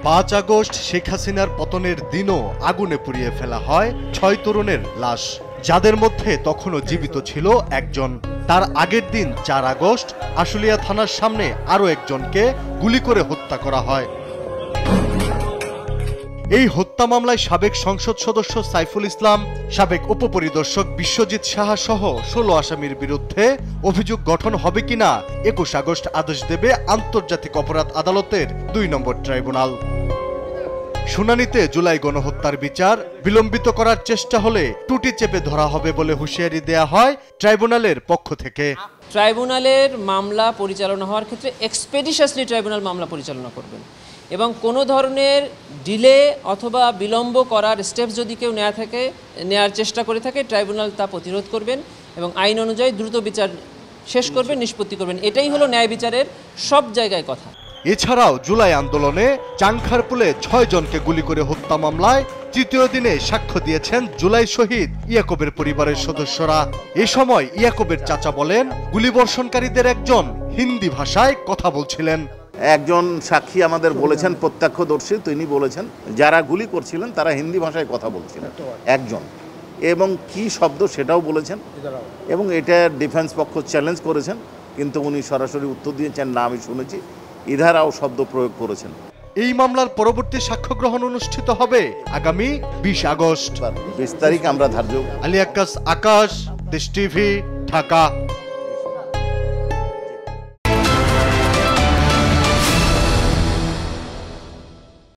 5 August Sheikh হাসিনার পতনের দিনও আগুনে পুড়িয়ে ফেলা হয় 6 তরুণের লাশ, যাদের মধ্যে তখনও জীবিত ছিল একজন। তার আগের দিন 4 আগস্ট আশুলিয়া থানার সামনে আরও একজনকে গুলি করে হত্যা করা হয়। এই হত্যা মামলায় সাবেক সংসদ সদস্য সাইফুল ইসলাম, সাবেক উপপরিদর্শক বিশ্বজিৎ সাহা সহ 16 আসামির বিরুদ্ধে অভিযোগ গঠন হবে কিনা 21 আগস্ট আদেশ দেবে আন্তর্জাতিক অপরাধ আদালতের 2 নম্বর ট্রাইব্যুনাল। শুনানিতে জুলাই গণহত্যার বিচার বিলম্বিত করার চেষ্টা হলে টুটি চেপে ধরা হবে বলে হুঁশিয়ারি দেয়া হয় ট্রাইব্যুনালের পক্ষ থেকে। ট্রাইব্যুনালের মামলা পরিচালনা হওয়ার ক্ষেত্রে এক্সপেডিশাসলি ট্রাইব্যুনাল মামলা পরিচালনা করবেন এবং কোনো ধরনের ডিলে অথবা বিলম্ব করার স্টেপস যদি কেউ নেওয়ার চেষ্টা করে থাকে ট্রাইব্যুনাল তা প্রতিরোধ করবেন এবং আইন অনুযায়ী দ্রুত বিচার শেষ করবেন, নিষ্পত্তি করবেন। এটাই হলো ন্যায় বিচারের সব জায়গায় কথা। এছাড়াও জুলাই আন্দোলনে চাংখারপুলে 6 জনকে গুলি করে হত্যা মামলায় তৃতীয় দিনে সাক্ষ্য দিয়েছেন জুলাই শহীদ ইয়াকুবের পরিবারের সদস্যরা। এ সময় ইয়াকুবের চাচা বলেন, গুলিবর্ষণকারীদের একজন হিন্দি ভাষায় কথা বলছিলেন। একজন সাক্ষী আমাদের বলেছেন, প্রত্যক্ষদর্শী, তিনি বলেছেন যারা গুলি করছিলেন তারা হিন্দি ভাষায় কথা বলছিলেন একজন, এবং কি শব্দ সেটাও বলেছেন, এবং এটা ডিফেন্স পক্ষ চ্যালেঞ্জ করেছেন, কিন্তু উনি সরাসরি উত্তর দিয়েছেন না আমি শুনেছি, ইধারাও শব্দ প্রয়োগ করেছেন। এই মামলার পরবর্তী সাক্ষ্য গ্রহণ অনুষ্ঠিত হবে আগামী 20 আগস্ট। 20 তারিখ আমরা ধার্য। আলী আক্কাস, আকাশ, দেশ টিভি, ঢাকা।